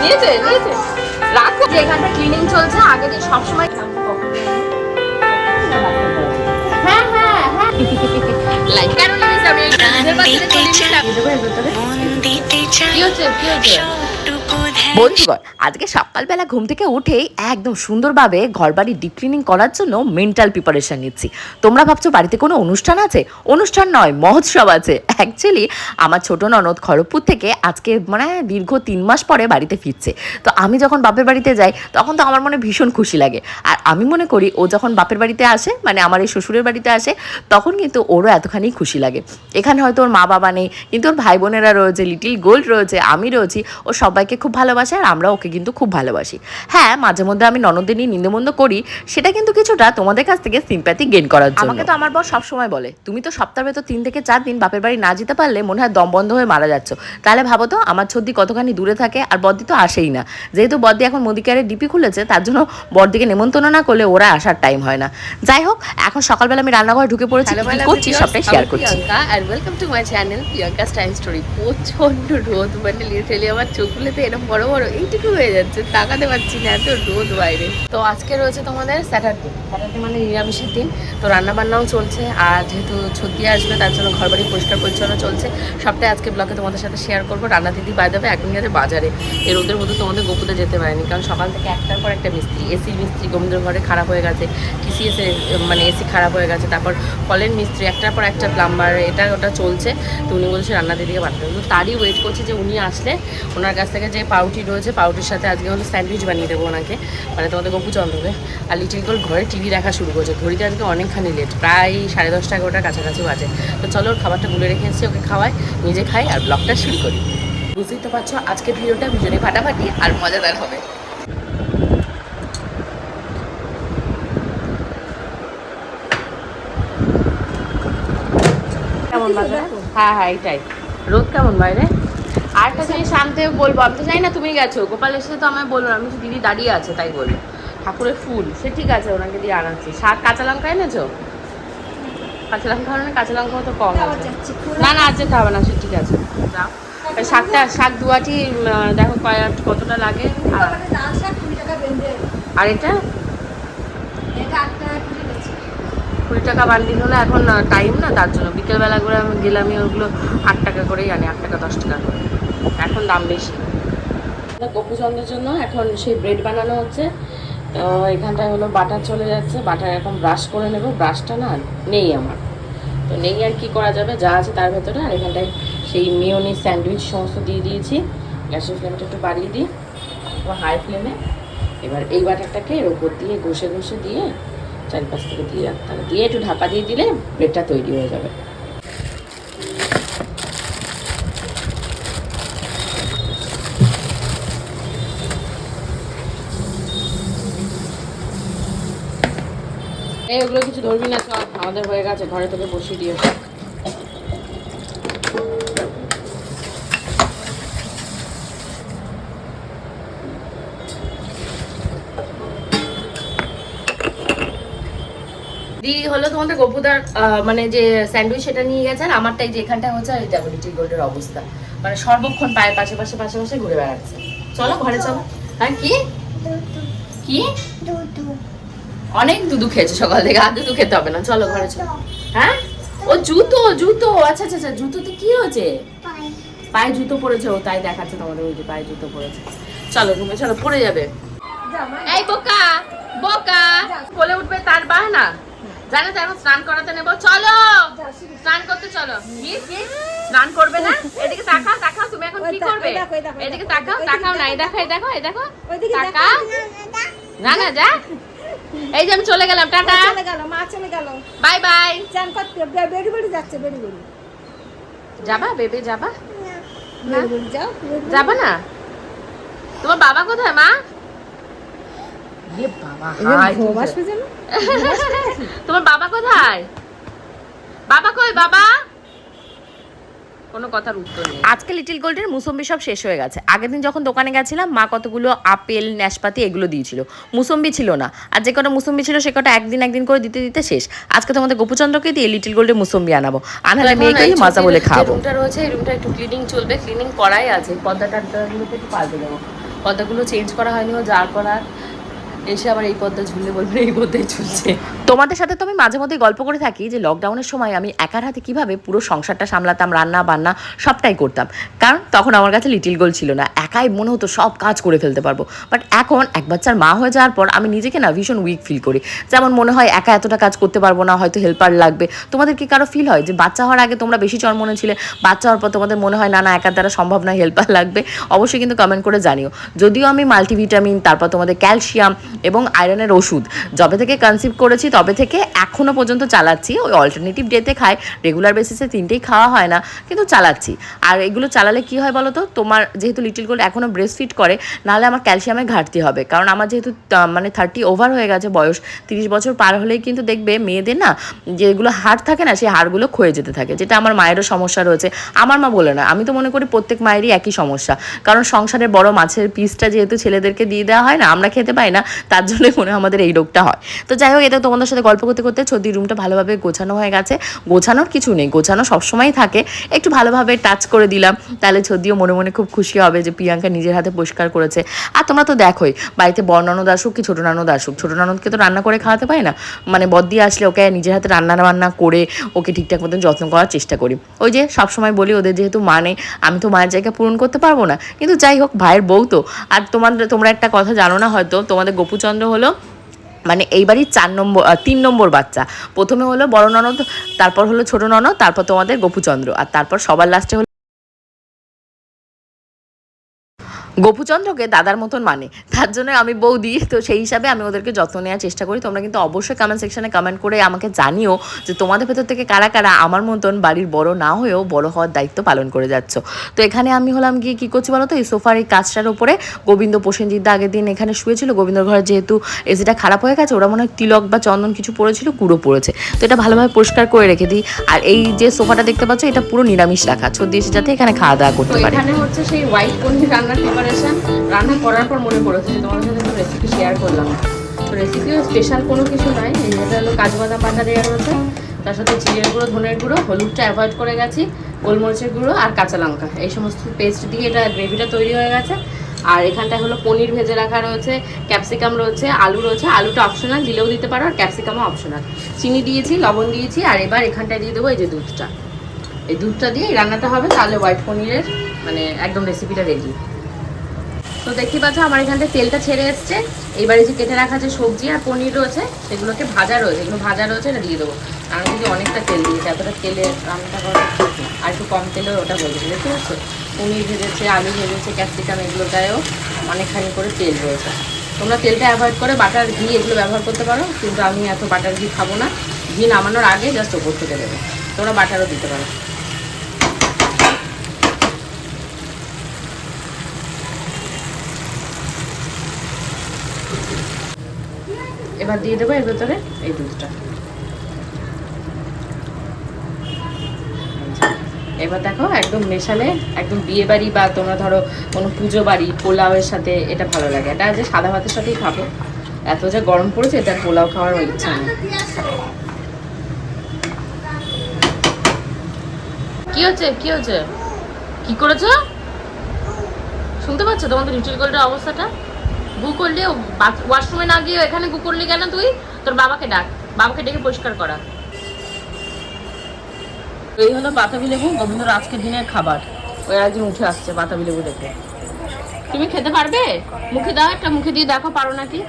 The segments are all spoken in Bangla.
নিয়েছে নিয়েছে রাখো। যে এখানটা ক্লিনিং চলছে, আগে দিয়ে সবসময় হ্যাঁ হ্যাঁ হ্যাঁ লাইক কেন নিয়েছে আমি নিজের বাড়িতে কি হচ্ছে কি হচ্ছে। বন্ধুগণ, আজকে সকালবেলা ঘুম থেকে উঠেই একদম সুন্দরভাবে ঘরবাড়ি ডিপ ক্লিনিং করার জন্য মেন্টাল প্রিপারেশন নিচ্ছি। তোমরা ভাবছো বাড়িতে কোনো অনুষ্ঠান আছে? অনুষ্ঠান নয়, মহোৎসব আছে। অ্যাকচুয়ালি আমার ছোট ননদ খড়গপুর থেকে আজকে মানে দীর্ঘ 3 মাস পরে বাড়িতে ফিরছে। তো আমি যখন বাপের বাড়িতে যাই তখন তো আমার মনে ভীষণ খুশি লাগে। আর আমি মনে করি ও যখন বাপের বাড়িতে আসে, মানে আমার এই শ্বশুরের বাড়িতে আসে, তখন কিন্তু ওরও এতখানি খুশি লাগে। এখানে হয়তো ওর মা বাবা নেই, কিন্তু ওর ভাই বোনেরা রয়েছে, লিটিল গোল্ড রয়েছে, আমি রয়েছি। ও সবাইকে খুব ভালোবাসে আর আমরা ওকে কিন্তু খুব ভালোবাসি। হ্যাঁ, মাঝে মধ্যে আমি ননদের নিয়ে নিন্দমন্দ করি, সেটা কিন্তু কিছুটা তোমাদের কাছ থেকে সিম্প্যাথি গেইন করার জন্য। আমাকে তো আমার বর সবসময় বলে, তুমি তো সপ্তাহে ভেতর 3 থেকে 4 দিন বাপের বাড়ি না যেতে পারলে মনে হয় দম বন্ধ হয়ে মারা যাচ্ছ। তাহলে ভাবো তো আমার ছদ্দি কতখানি দূরে থাকে, আর বদ্দি তো আসেই না। যেহেতু বদ্দি এখন মুদিকেয়ারের ডিপি খুলেছে, তার জন্য বড়দিকে নেমন্তন্ন না করলে ওরা আসার টাইম হয় না। যাই হোক, এখন সকালবেলা আমি রান্নাঘরে ঢুকে পড়েছি, কি করছি সবটাই শেয়ার করছি। And welcome to my channel Priyanka's time story. প্রচন্ড রোদ, মানে লিটারালি আমার চোখগুলোতে এরকম বড় বড় এইটুকু হয়ে যাচ্ছে, তাকাতে পারছি না, এত রোদ বাইরে। তো আজকে রয়েছে তোমাদের স্যাটারডে মানে নিরামিষের দিন। তো রান্না বান্নাও চলছে, আর যেহেতু ছুটি আসবে তার জন্য ঘরবাড়ি পরিষ্কার পরিচ্ছন্ন চলছে। সবটাই আজকে ব্লগে তোমাদের সাথে শেয়ার করবো। রান্না দিদি বাই দেবে এখন গেছে বাজারে। এই রোদের মধ্যে তোমাদের গোপুতে যেতে পারেনি, কারণ সকাল থেকে একটার পর একটা মিস্ত্রি, এসির মিস্ত্রি গোবিন্দের ঘরে খারাপ হয়ে গেছে, টিসিএস মানে এসি খারাপ হয়ে গেছে, তারপর কলের মিস্ত্রি, একটার পর একটা প্লাম্বার, এটা ওটা চলছে। তো উনি বলছে রান্না দিদিকে পাঠাতে, তো তারই ওয়েট করছে যে উনি আসলে ওনার কাছ থেকে যে পাউটি রয়েছে, পাউটির সাথে আজকে হলো স্যান্ডউইচ বানিয়ে দেবো ওনাকে, মানে তোমাদের গপু চন্দ্রকে। আর লিটিল গোল্ড ঘরে টিভি দেখা শুরু করছে। ঘড়িতে আজকে অনেকখানি লেট, প্রায় 10:30 11টার কাছাকাছি বাজে। তো চলো ওর খাবারটা গুলে রেখে এসেছি, ওকে খাওয়াই, নিজে খাই আর ব্লগটা শুরু করি। বুঝতেই তো পারছো আজকের ভিডিওটা ভীষণই ফাটাফাটি আর মজাদার হবে। কেমন বাজার? হ্যাঁ হ্যাঁ এইটাই। রোদ কেমন বাইরে? আর একটা জিনিস আনতে বলবো, আমি তো জানি না তুমি গেছো, গোপাল এসে তো আমায় বললো, আমি তো দিদি দাঁড়িয়ে আছে তাই বললো। ঠাকুরের ফুল সে ঠিক আছে, ওনাকে দিয়ে আনাচ্ছি। শাক, কাঁচা লঙ্কা এনেছো? কাঁচা লঙ্কা মানে কাঁচা লঙ্কাও তো কম আছে। না না আর যেতে হবে না, সে ঠিক আছে যাও। শাক দুয়াটি দেখো কতটা লাগে। আর এটা 20 টাকা বান্ডিল হলে এখন টাইম না, তার জন্য বিকেলবেলা করে আমি গেলামই, ওগুলো 8 টাকা করেই আনি, 8 টাকা 10 টাকা করে, এখন দাম বেশি। গপুচন্দ্রের জন্য এখন সেই ব্রেড বানানো হচ্ছে। তো এখানটায় হলো বাটার চলে যাচ্ছে, বাটার এখন ব্রাশ করে নেব। ব্রাশটা না নেই আমার, তো নেই আর কি করা যাবে, যা আছে তার ভেতরে। আর এখানটায় সেই মেয়োনিজ স্যান্ডউইচ সমস্ত দিয়ে দিয়েছি। গ্যাসের ফ্লেমটা একটু বাড়িয়ে দিই, হাই ফ্লেমে। এবার এই বাটারটাকে এর ওপর দিয়ে ঘষে ঘষে দিয়ে চারিপাশ থেকে দিয়ে রাখতে হবে, দিয়ে একটু ঢাকা দিয়ে দিলে ব্রেডটা তৈরি হয়ে যাবে। এই ওগুলো কিছু ধরবি না, সব আমাদের হয়ে গেছে, ঘরে তোকে বসিয়ে দিয়ে। দিদি হলো তোমাদের গপুদার মানে যে স্যান্ডউইচ সেটা নিয়ে গেছে, আর আমারটাই যে এখানটা হচ্ছে। আর এটা লিটিল গোল্ডের অবস্থা, মানে সর্বক্ষণ পায়ের পাশে পাশে পাশে পাশে ঘুরে বেড়াচ্ছে। চলো ঘরে চলো। হ্যাঁ কি কি অনেক দুধু খেয়েছে সকাল থেকে, আর দুধু খেতে হবে না, চলো ঘরে চলো। হ্যাঁ ও জুতো জুতো, আচ্ছা আচ্ছা আচ্ছা, জুতোতে কি হয়েছে? পায়ে জুতো পড়েছে, ও তাই দেখাচ্ছে তোমাদের, ওই যে পায়ে জুতো পড়েছে। চলো ঘুমে চলো, পড়ে যাবে। এই বোকা বোকা বলে উঠবে তার বাহানা, জানো তো এখন স্নান করাতে নেবো, চলো স্নান করতে চলো। কি স্নান করবে না? এদিকে তাকাও তাকাও, তুমি এখন কি করবে? এদিকে তাকাও তাকাও, না এই দেখো এই দেখো এই দেখো, তাকাও না না যা। এই যে আমি চলে গেলাম, টাটা। চলে গেল, মা চলে গেল, বাই বাই। চান করতে বেড়ি বেড়ি যাচ্ছে, বেড়ি বেড়ি যাবা বেবে যাবা? বেড়ি বেড়ি যাও, যাবা না? তোমার বাবা কোথায় মা? তোমার বাবা কোথায়? বাবা কই বাবা? কোনো কথার উত্তর নেই। আজকে লিটিল গোল্ডের মুসম্বি সব শেষ হয়ে গেছে। আগের দিন যখন দোকানে গেছিলাম, মা কতগুলো আপেল নাশপাতি এগুলো দিয়েছিল, মুসম্বি ছিল না। আর যে কটা মুসম্বি ছিল সে কটা একদিন করে দিতে দিতে শেষ। আজকে তোমাদের গপুচন্দ্রকে দিয়ে লিটিল গোল্ডের মুসম্বি আনাবো, আনালে মেয়েকে মজা বলে খাবো। রুমটা রয়েছে, এই রুমটা একটু ক্লিনিং চলবে, ক্লিনিং করাই আছে, পর্দা টর্দাগুলোকে একটু পাল্টে দেবো। পর্দাগুলো চেঞ্জ করা হয়নি, ও যার করার এসে আবার এই পর্দা ঝুললে বলবে এই পর্দায় ঝুলছে। তোমাদের সাথে তো আমি মাঝে মধ্যে গল্প করে থাকি যে লকডাউনের সময় আমি একার হাতে কিভাবে পুরো সংসারটা সামলাতাম, রান্না বান্না সবটাই করতাম, কারণ তখন আমার কাছে লিটিল গোল ছিল না, একাই মনে হতো সব কাজ করে ফেলতে পারবো। বাট এখন এক বাচ্চার মা হয়ে যাওয়ার পর আমি নিজেকে না ভীষণ উইক ফিল করি, যেমন মনে হয় একা এতটা কাজ করতে পারবো না, হয়তো হেল্পার লাগবে। তোমাদের কি কারো ফিল হয় যে বাচ্চা হওয়ার আগে তোমরা বেশি চরমনে ছিলে, বাচ্চা হওয়ার পর তোমাদের মনে হয় না না একার দ্বারা সম্ভব না, হেল্পার লাগবে? অবশ্যই কিন্তু কমেন্ট করে জানিও। যদিও আমি মাল্টিভিটামিন, তারপর তোমাদের ক্যালসিয়াম এবং আয়রনের ওষুধ যবে থেকে কনসিভ করেছি তবে থেকে এখনও পর্যন্ত চালাচ্ছি। ওই অল্টারনেটিভ ডেতে খাই, রেগুলার বেসিসে 3টেই খাওয়া হয় না, কিন্তু চালাচ্ছি। আর এগুলো চালালে কি হয় বলো তো, তোমার যেহেতু লিটিল গোল্ড এখনও ব্রেস্ট ফিড করে, নাহলে আমার ক্যালসিয়ামের ঘাটতি হবে। কারণ আমার যেহেতু মানে 30 ওভার হয়ে গেছে বয়স, 30 বছর পার হলেই কিন্তু দেখবে মেয়েদের না যেগুলো হাড় থাকে না, সেই হাড়গুলো ক্ষয়ে যেতে থাকে, যেটা আমার মায়েরও সমস্যা রয়েছে। আমার মা বলে না, আমি তো মনে করি প্রত্যেক মায়েরই একই সমস্যা, কারণ সংসারের বড় মাছের পিসটা যেহেতু ছেলেদেরকে দিয়ে দেওয়া হয় না, আমরা খেতে পাই না, তার জন্যই মনে হয় আমাদের এই রোগটা হয়। তো যাই হোক, এটা তোমাদের সাথে গল্প করতে করতে ছদির রুমটা ভালোভাবে গোছানো হয়ে গেছে। গোছানোর কিছু নেই, গোছানো সবসময়ই থাকে, একটু ভালোভাবে টাচ করে দিলাম, তাহলে ছদিও মনে মনে খুব খুশি হবে যে প্রিয়াঙ্কা নিজের হাতে পরিষ্কার করেছে। আর তোমরা তো দেখোই বাড়িতে বড় ননদ আসুক কি ছোটো ননদ আসুক, ছোটো ননদকে তো রান্না করে খাওয়াতে পারি না, মানে বদ্দি আসলে ওকে নিজের হাতে রান্না বান্না করে ওকে ঠিকঠাক মতন যত্ন করার চেষ্টা করি। ওই যে সবসময় বলি ওদের যেহেতু মানে, আমি তো মায়ের জায়গা পূরণ করতে পারবো না, কিন্তু যাই হোক ভাইয়ের বউ তো। আর তোমরা একটা কথা জানো না হয়তো, তোমাদের গোপুচন্দ্র হলো মানে এই বাড়ির 3 নম্বর বাচ্চা। প্রথমে হলো বড় ননদ, তারপর হলো ছোট ননদ, তারপর তোমাদের গোপুচন্দ্র, আর তারপর সবার লাস্টে হলো গোপুচন্দ্রকে দাদার মতন মানে, তার জন্য আমি বৌদি, তো সেই হিসাবে আমি ওদেরকে যত্ন নেওয়ার চেষ্টা করি। তোমরা কিন্তু অবশ্যই কমেন্ট সেকশনে কমেন্ট করে আমাকে জানিও যে তোমাদের ভেতর থেকে কারা কারা আমার মতন বাড়ির বড় না হয়েও বড় হওয়ার দায়িত্ব পালন করে যাচ্ছ। তো এখানে আমি হলাম গিয়ে কী করছি বলো তো, এই সোফার এই কাজটার উপরে গোবিন্দ প্রসেনজিৎদা আগের দিন এখানে শুয়েছিল। গোবিন্দর ঘরে যেহেতু এসিটা খারাপ হয়ে গেছে, ওরা মনে হয় তিলক বা চন্দন কিছু পড়েছিল, কুড়ো পড়েছে, তো এটা ভালোভাবে পরিষ্কার করে রেখে দিই। আর এই যে সোফাটা দেখতে পাচ্ছ, এটা পুরো নিরামিষ রাখা, ছদ্দি এসে যাতে এখানে খাওয়া দাওয়া করতে পারে। এখানে হচ্ছে সেই হোয়াইট পনির রান্নার প্রিপারেশন। রান্না করার পর মনে পড়েছে যে তোমাদের সাথে একটা রেসিপি শেয়ার করলাম। তো রেসিপিও স্পেশাল কোনো কিছু নয়, এটা হলো কাজু বাদাম বাটা দেওয়া রয়েছে, তার সাথে জিরের গুঁড়ো, ধনের গুঁড়ো, হলুদটা অ্যাভয়েড করে গেছি, গোলমরিচের গুঁড়ো আর কাঁচা লঙ্কা, এই সমস্ত পেস্ট দিয়ে এটা গ্রেভিটা তৈরি হয়ে গেছে। আর এখানটায় হলো পনির ভেজে রাখা রয়েছে, ক্যাপসিকাম রয়েছে, আলু রয়েছে, আলুটা অপশনাল, দিলেও দিতে পারো, আর ক্যাপসিকামও অপশনাল। চিনি দিয়েছি, লবণ দিয়েছি, আর এবার এখানটায় দিয়ে দেবো এই যে দুধটা। এই দুধটা দিয়ে এই রান্নাটা হবে, তাহলে হোয়াইট পনিরের মানে একদম রেসিপিটা রেডি। তো দেখতে পাচ্ছ আমার এখানটায় তেলটা ছেড়ে এসছে। এইবারে যে কেটে রাখা যে সবজি আর পনির রয়েছে সেগুলোকে ভাজা রয়েছে, এগুলো ভাজা রয়েছে, এটা দিয়ে দেবো। আমি যদি অনেকটা তেল দিয়েছি, এতটা তেলে রান্নাটা করা আর একটু কম তেলে ওটা হয়ে যাবে। দেখতে পাচ্ছ পনির ভেজেছে, আলু ভেজেছে, ক্যাপসিকাম, এগুলোটায়ও অনেকখানি করে তেল রয়েছে। তোমরা তেলটা অ্যাভয়েড করে বাটার ঘি এগুলো ব্যবহার করতে পারো, কিন্তু আমি এত বাটার ঘি খাবো না। ঘি নামানোর আগে জাস্ট ওপর থেকে দেবে, তোমরা বাটারও দিতে পারো। এবার দিয়ে দেবো এর ভেতরে এই দুধটা। এবার দেখো একদম মেশালে একদম বিয়ে বাড়ি বা তোমরা ধরো কোনো পুজো বাড়ি পোলাওয়ের সাথে এটা ভালো লাগে। এটা যে সাদা ভাতের সাথেই খাবো, এত যে গরম পড়েছে এটা পোলাও খাওয়ার ইচ্ছা নেই। কি হচ্ছে কি হচ্ছে, কি করেছো শুনতে পাচ্ছ তোমাদের লিটল গোল্ডের অবস্থাটা? গু করলি, ওয়াশরুমে না গিয়ে এখানে গু করলি কেন তুই? তোর বাবাকে ডাক, বাবাকে ডেকে পরিষ্কার করা। এই হলো বাতাবি লেবু, গোবিন্দর আজকের দিনের খাবার। ওই একদিন উঠে আসছে বাতাবি লেবু দেখে। তুমি খেতে পারবে? মুখে দাও, একটা মুখে দিয়ে দেখো পারো নাকি।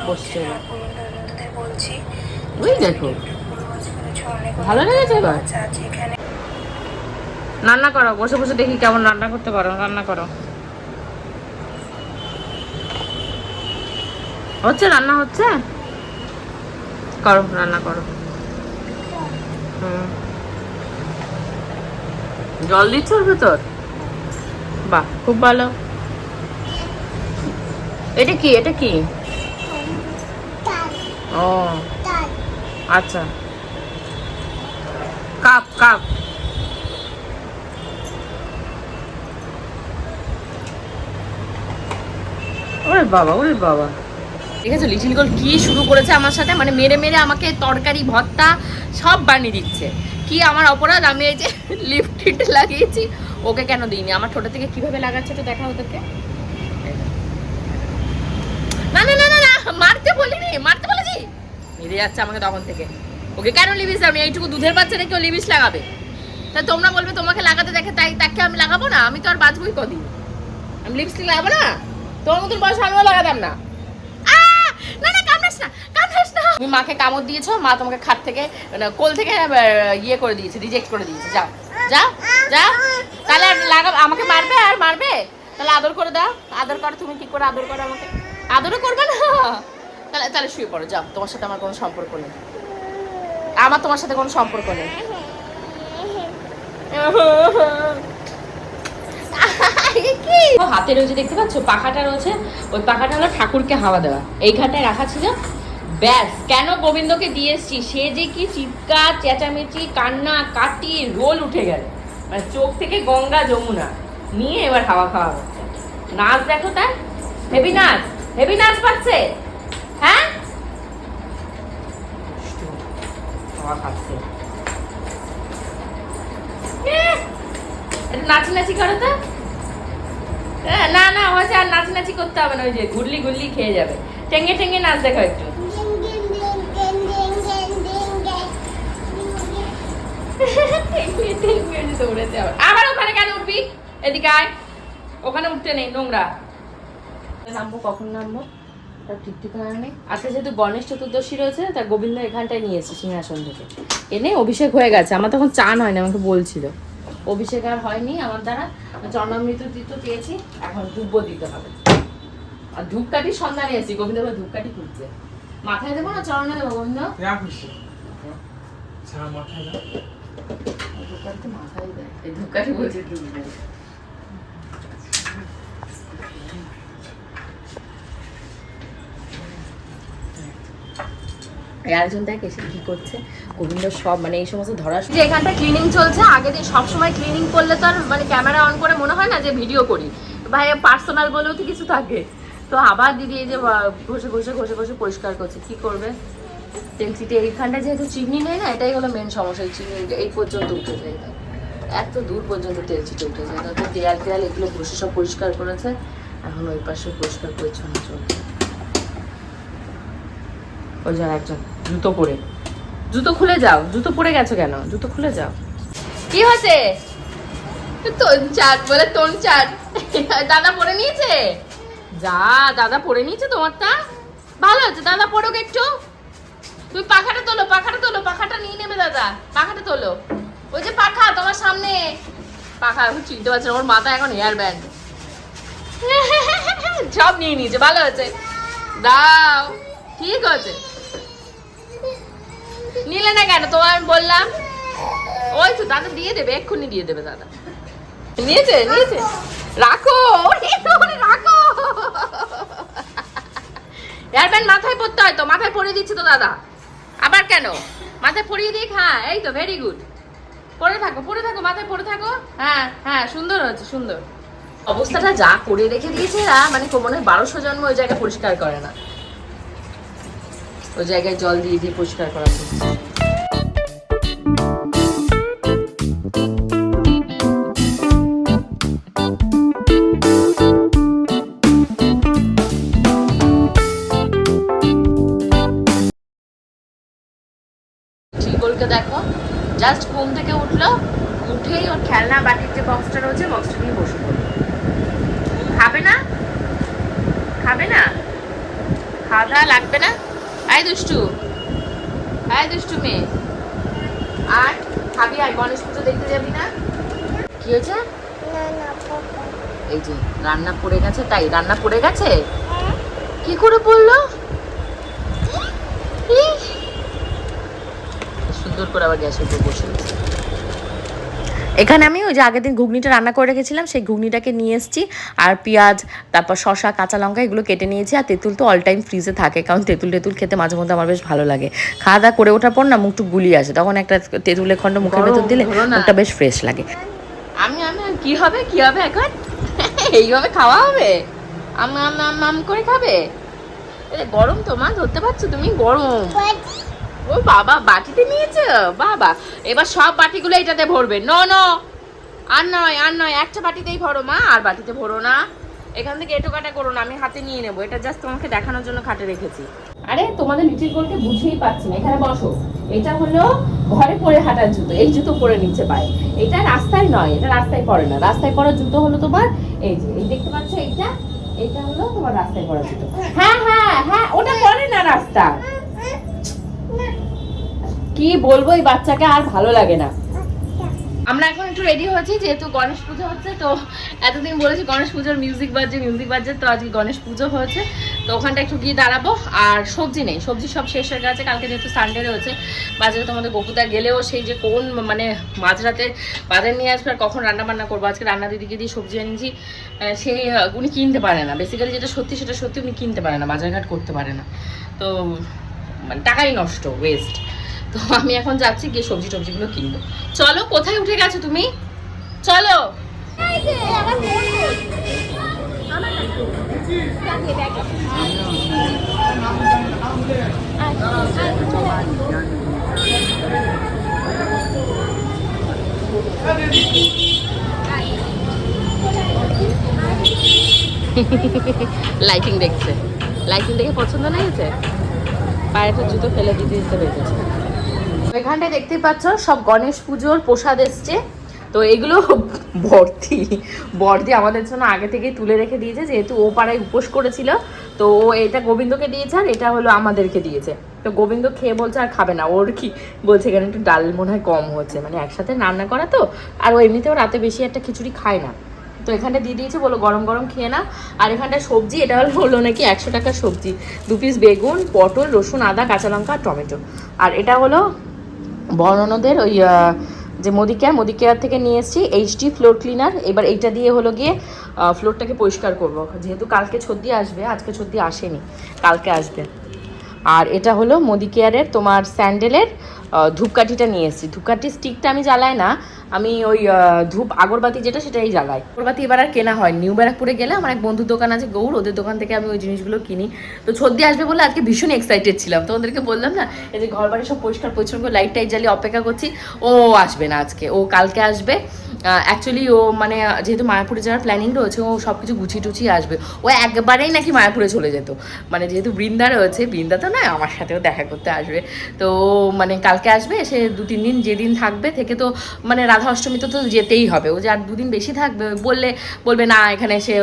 বসছে ওই দেখো, ভালো লেগেছে। এবার রান্না করো, বসে বসে দেখি কেমন রান্না করতে পারো। রান্না করো, হচ্ছে রান্না হচ্ছে, করো রান্না করো। জল দিচ্ছ ওর ভেতর? বাহ, খুব ভালো। এটা কি, এটা কি? ও আচ্ছা, কাপ কাপ। ওরে বাবা, ওরে বাবা, ঠিক আছে। লিটিল গোল্ড কি শুরু করেছে আমার সাথে, মানে মেরে মেরে আমাকে তরকারি ভর্তা সব বানিয়ে দিচ্ছে। কি আমার অপরাধ? আমি এই যে লিপস্টিক লাগিয়েছি, ওকে কেন দিইনি? আমার ছোট থেকে কিভাবে লাগাচ্ছে তো দেখা ওদেরকে। বলিনি, মারতে বলেছি, মেরে যাচ্ছে আমাকে তখন থেকে। ওকে কেন লিপস্টিক লাগাবো? এইটুকু দুধের বাচ্চাটা কেউ লিপস্টিক লাগাবে? তা তোমরা বলবে তোমাকে লাগাতে দেখে তাই তাকে আমি লাগাবো না? আমি তো আর বাঁচবই কদিন, আমি লিপস্টিক লাগাবো না? তোমার মতন বয়স আমিও লাগাতাম না। না না, কামড়াস না, কামড়াস না। তুমি মাকে কামড় দিয়েছো, মা তোমাকে খাট থেকে কোল থেকে ইয়ে করে দিয়েছে, রিজেক্ট করে দিয়েছে। যাও যাও যাও, তাহলে লাগাবো? আমাকে মারবে আর মারবে? তাহলে আদর করে দাও, আদর করো। তুমি কি করে আদর করো আমাকে? আদরও করবে না? তাহলে তাহলে শুয়ে পড়ো, যাও। তোমার সাথে আমার কোনো সম্পর্ক নেই, আমার তোমার সাথে কোনো সম্পর্ক নেই। হাতে রয়েছে, দেখতে পাচ্ছ পাখাটা রয়েছে, ওই পাখাটা হলো ঠাকুরকে হাওয়া দেওয়া, এইখানটায় রাখা ছিল। ব্যাস, কেন গোবিন্দকে দিয়ে এসছি, সে যে কি চিৎকার চেঁচামেচি কান্না কাটি রোল উঠে গেল, মানে চোখ থেকে গঙ্গা যমুনা নিয়ে এবার হাওয়া খাওয়া হচ্ছে। নাচ দেখো তার, হেভি নাচ, হেভি নাচ পাচ্ছে। হ্যাঁ, হাওয়া খাচ্ছে। নাচি নাচি করো তো। না না, হয়েছে, আর নাচি নাচি করতে হবে না, ওই যে ঘুরলি ঘুরলি খেয়ে যাবে। টেঙ্গে টেঙ্গে নাচ দেখো একটু। দৌড়েতে হবে। আবার ওখানে কেন উঠবি? এদিকে আয়, ওখানে উঠতে নেই, নোংরা। নামবো, কখন নামবো তার ঠিক ঠিকানা নেই। আজকে যেহেতু গণেশ চতুর্দশী রয়েছে, তা গোবিন্দ এখানটায় নিয়ে এসেছে সিংহাসন থেকে এনে। অভিষেক হয়ে গেছে, আমার তখন চান হয়নি, আমাকে বলছিল। অভিষেক আর হয়নি আমার দ্বারা, চরণামৃত দিতে পেয়েছি, এখন ধূপও দিতে হবে। আর ধূপকাঠি সন্ধানে এসেছি, গোবিন্দ ধূপকাঠি খুঁজছে। মাথায় দেবো না চরণে দেবো গোবিন্দ? ধূপকাঠি মাথায় দেয়, এই ধূপকাঠি বলছে আরেকজন দেখ এসে কি করছে। গোবিন্দ সব মানে এই সমস্ত ধরা, যে এখানটা ক্লিনিং চলছে। আগে দিয়ে সবসময় ক্লিনিং করলে তো আর মানে ক্যামেরা অন করে মনে হয় না যে ভিডিও করি, ভাই পার্সোনাল বলেও তো কিছু থাকে। তো আবার দিদি এই যে ঘষে ঘষে ঘষে ঘষে পরিষ্কার করছে। কি করবে, তেল চিটে এইখানটা যেহেতু চিমনি নেই না, এটাই হলো মেন সমস্যা। চিমনি এই পর্যন্ত উঠে যায়, এত দূর পর্যন্ত তেল চিটে উঠে যায়। তাতে দেয়াল টেয়াল এগুলো ঘষে সব পরিষ্কার করেছে, এখন ওই পাশে পরিষ্কার পরিচ্ছন্ন চলছে। ওই যার একজন জুতো পরে, জুতো খুলে যাও, জুতো পরে গেছো কেন? জুতো খুলে যাও। কি হয়েছে? তোন চাট বলে তোন চাট। দাদা পরে নিয়েছে, যা দাদা পরে নিয়েছে তোমারটা। ভালো হচ্ছে, দাদা পড়ুক একটু। তুমি পাখাটা তোলো, পাখাটা তোলো, পাখাটা নিয়ে নেবে দাদা, পাখাটা তোলো। ওই যে পাখা তোমার সামনে, পাখা এখন চিনতে পারছে না, ওর মাথা এখন হেয়ার ব্যান্ড। সব নিয়ে নিয়েছে, ভালো হচ্ছে, দাও, ঠিক আছে। নিলে না কেন? তোমার আমি বললাম, ওই তো দাদা দিয়ে দেবে, এক্ষুনি দিয়ে দেবে দাদা। নিয়েছে নিয়েছে, রাখো রাখো। হেয়ার ব্যান্ড মাথায় পরতে হয় তো, মাথায় পরিয়ে দিচ্ছে তো দাদা। আবার কেন? মাথায় পরিয়ে দিক। হ্যাঁ, এই তো, ভেরি গুড। পরে থাকো, পরে থাকো, মাথায় পরে থাকো। হ্যাঁ হ্যাঁ, সুন্দর হচ্ছে, সুন্দর। অবস্থাটা যা করে রেখে দিয়েছে এরা, মানে মনে হয় 1200 জন্ম ওই জায়গায় পরিষ্কার করে না, ওই জায়গায় জল দিয়ে দিয়ে পরিষ্কার করা হচ্ছে। টিবলকে দেখো, জাস্ট ঘুম থেকে উঠলো, উঠেই ওর খেলনা বাটির যে বক্সটা রয়েছে, বক্সটা নিয়ে বসে পড়লো। খাবে না, খাবে না, খাওয়া দাওয়া লাগবে না। আয় দুষ্টু, আয় দুষ্টু মেয়ে, আর খাবি? আর গণেশ পুজো দেখতে যাবি না? কি হয়েছে? এই যে রান্না পড়ে গেছে, তাই রান্না পড়ে গেছে। কি করে পড়লো? সুন্দর করে আবার গ্যাসের উপর বসে গেছে। এখানে আমি ওই যে আগের দিন ঘুগনিটা রান্না করে রেখেছিলাম, সেই ঘুগনিটাকে নিয়ে এসেছি, আর পেঁয়াজ, তারপর শসা, কাঁচা লঙ্কা এগুলো কেটে নিয়েছি। আর তেঁতুল তো অল টাইম ফ্রিজে থাকে, কারণ তেঁতুল খেতে মাঝে মধ্যে আমার বেশ ভালো লাগে। খাওয়া দাওয়া করে ওঠার পর না মুখটু গুলিয়ে আসে, তখন একটা তেঁতুলের খণ্ড মুখের ভেতর দিলে মুখটা বেশ ফ্রেশ লাগে। আমি আমি কি হবে, কি হবে এখন? এইভাবে খাওয়া হবে? আম আম আম আম করে খাবে? গরম তো মা, ধরতে পারছো তুমি? গরম। ও বাবা, বাটিতে নিয়েছো বাবা। এবার সব বাটিগুলো এটাতে ভরবে। নো নো, আর নয়, আর নয়, একটা বাটিতেই ভরো মা, আর বাটিতে ভরো না। এখান থেকে এটো কাটা করো না, আমি হাতে নিয়ে নেবো। এটা জাস্ট তোমাকে দেখানোর জন্য খাটে রেখেছি। আরে তোমাদের লিটিল গোলকে বুঝেই পাচ্ছি না, এখানে বসো। এটা হলো ঘরে পরে হাঁটার জুতো, এই জুতো পরে নিচ্ছে পায়ে। এটা রাস্তায় নয়, এটা রাস্তায় পরে না। রাস্তায় পরার জুতো হলো তোমার এই যে, এই দেখতে পাচ্ছ এইটা, এটা হলো তোমার রাস্তায় পরার জুতো। হ্যাঁ হ্যাঁ হ্যাঁ, ওটা পরে না রাস্তা। কি বলবো, এই বাচ্চাকে আর ভালো লাগে না। আমরা এখন একটু রেডি হয়েছি, যেহেতু গণেশ পুজো হচ্ছে। তো এতদিন বলেছি গণেশ পুজোর মিউজিক বাজছে, তো আজকে গণেশ পুজো হয়েছে, তো ওখানটা একটু গিয়ে দাঁড়াবো। আর সবজি নেই, সবজি সব শেষ হয়ে গেছে। কালকে যেহেতু সানডে রয়েছে, বাজারে তোমাদের গপুদা গেলেও সেই যে কোন মানে মাঝরাতে বাজার নিয়ে আসবে আর কখন রান্না বান্না করবো। আজকে রান্না দিদিকে দিয়ে সবজি এনেছি, সেই উনি কিনতে পারে না। বেসিক্যালি যেটা সত্যি সেটা সত্যি, উনি কিনতে পারে না, বাজারঘাট করতে পারে না। তো মানে টাকাই নষ্ট, ওয়েস্ট। তো আমি এখন যাচ্ছি গিয়ে সবজিগুলো কিনবো। চলো, কোথায় উঠে গেছো তুমি? চলো। লাইটিং দেখছে, লাইটিং দেখে পছন্দ লেগেছে, পায়েটা জুতো ফেলে দিতে পেরেছে। এখানটায় দেখতে পাচ্ছ সব গণেশ পুজোর প্রসাদ এসছে। তো এগুলো বর্দি আমাদের জন্য আগে থেকেই তুলে রেখে দিয়েছে, যেহেতু ও পাড়ায় উপোস করেছিল। তো ও এটা গোবিন্দকে দিয়েছে আর এটা হলো আমাদেরকে দিয়েছে। তো গোবিন্দ খেয়ে বলছে আর খাবে না, ওর কি বলছে এখানে একটু ডাল মনে হয় কম হচ্ছে, মানে একসাথে রান্না করা তো। আর ও এমনিতেও রাতে বেশি একটা খিচুড়ি খায় না, তো এখানটা দিয়ে দিয়েছে, বলো গরম গরম খেয়ে না। আর এখানটা সবজি, এটা হলো নাকি 100 টাকার সবজি, 2 পিস বেগুন, পটল, রসুন, আদা, কাঁচা লঙ্কা আর টমেটো। আর এটা হলো বর্ণনদের ওই যে মুদিকেয়ার থেকে নিয়ে এসেছি এইচডি ফ্লোর ক্লিনার। এবার এইটা দিয়ে হলো গিয়ে ফ্লোরটাকে পরিষ্কার করব, যেহেতু কালকে ছদ্দি আসবে, আজকে ছদ্দি আসেনি, কালকে আসবে। আর এটা হলো মুদিকেয়ারের তোমার স্যান্ডেলের ধূপকাঠিটা নিয়ে এসেছি। ধূপকাঠি স্টিকটা আমি জ্বালাই না, আমি ওই ধূপ আগরবাতি যেটা সেটাই জ্বালাই। আগরবাতি এবার আর কেনা হয়। নিউ ব্যারাকপুরে গেলে আমার এক বন্ধুর দোকান আছে গৌর, ওদের দোকান থেকে আমি ওই জিনিসগুলো কিনি। তো ছদ্দি আসবে বলে আজকে ভীষণ এক্সাইটেড ছিলাম, তোমাদেরকে বললাম না এই যে ঘর বাড়ি সব পরিষ্কার পরিচ্ছন্ন করে লাইট টাইট জ্বালিয়ে অপেক্ষা করছি। ও আসবে না আজকে, ও কালকে আসবে। অ্যাকচুয়ালি ও মানে যেহেতু মায়াপুরে যাওয়ার প্ল্যানিং রয়েছে, ও সব কিছু গুছিয়ে টুছিয়ে আসবে। ও একবারেই নাকি মায়াপুরে চলে যেত, মানে যেহেতু বৃন্দা রয়েছে, বৃন্দা তো নয় আমার সাথেও দেখা করতে আসবে। তো মানে কালকে আসবে, সে 2-3 দিন যেদিন থাকবে থেকে, তো মানে রাধা অষ্টমীতে তো যেতেই হবে। ও যে আর 2 দিন বেশি থাকবে, বলবে না এখানে এসে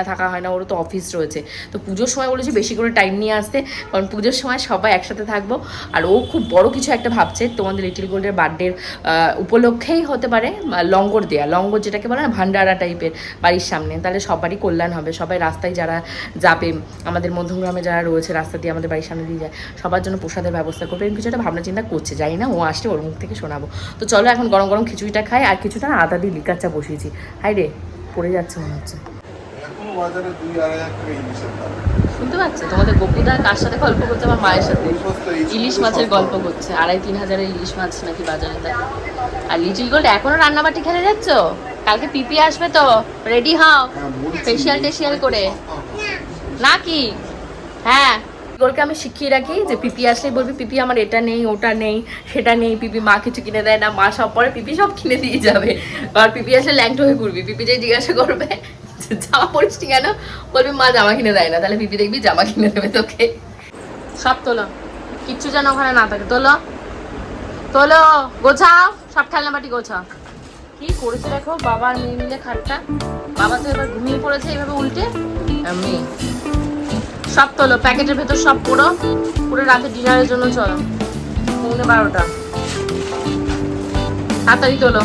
থাকা হয় না, ওরও তো অফিস রয়েছে। তো পুজোর সময় বলেছি বেশি করে টাইম নিয়ে আসতে, কারণ পুজোর সময় সবাই একসাথে থাকবো। আর ও খুব বড় কিছু একটা ভাবছে, তোমাদের লিটিল গোল্ডের বার্থডের উপলক্ষেই হতে পারে লঙ্গর দেয়া, লঙ্গর যেটাকে বলে না ভান্ডারা টাইপের বাড়ির সামনে, তাহলে সবারই কল্যাণ হবে। সবাই রাস্তায় যারা যাবে, আমাদের মধ্যমগ্রামে যারা রয়েছে রাস্তা দিয়ে আমাদের বাড়ির সামনে দিয়ে যায়, সবার জন্য প্রসাদের ব্যবস্থা করবে, এরকম কিছু একটা ভাবনা চিন্তা করছে। জানি না, ও আসলে ওর মুখ থেকে শোনাবো। তো চলো এখন গরম গরম খিচুড়িটা খাই, আর কিছুটা আদা দিয়ে লিকার চা বসিয়েছি। হাই রে, পড়ে যাচ্ছে মনে হচ্ছে। শুনতে পাচ্ছে তোমাদের গপুদা কার সাথে গল্প করছে? আমার মায়ের সাথে ইলিশ মাছের গল্প করছে। 2,5-3 হাজারের ইলিশ মাছ নাকি বাজারে তাই। আর লিটিল গোল্ড এখনো রান্নাবাটি খেলে যাচ্ছ? কালকে পিপি আসবে তো, রেডি হও ফেসিয়াল করে নাকি? হ্যাঁ, গোলকে আমি শিখিয়ে রাখি যে পিপি আসলেই বলবি পিপি আমার এটা নেই, ওটা নেই, সেটা নেই। পিপি মা কিছু কিনে দেয় না, মা সব পরে পিপি সব কিনে দিয়ে যাবে। আর পিপি আসলে ল্যাংটো হয়ে ঘুরবি, পিপি যে জিজ্ঞাসা করবে জামা পরিস কেন, বলবি মা জামা কিনে দেয় না, তাহলে পিপি দেখবি জামা কিনে দেবে তোকে। সব তোলো, কিচ্ছু যেন ওখানে না থাকে। তোলো গোছাও, সব খেলনা বাটি গোছাও। কি করেছে দেখো বাবা আর মেয়ে মিলে খাটটা। বাবা তো এবার ঘুমিয়ে পড়েছে এইভাবে উল্টে, মেয়ে সব তোলো, প্যাকেটের ভেতর সব পুরো রাতে ডিনারের জন্য চলো, 12:30 তাড়াতাড়ি তোলো।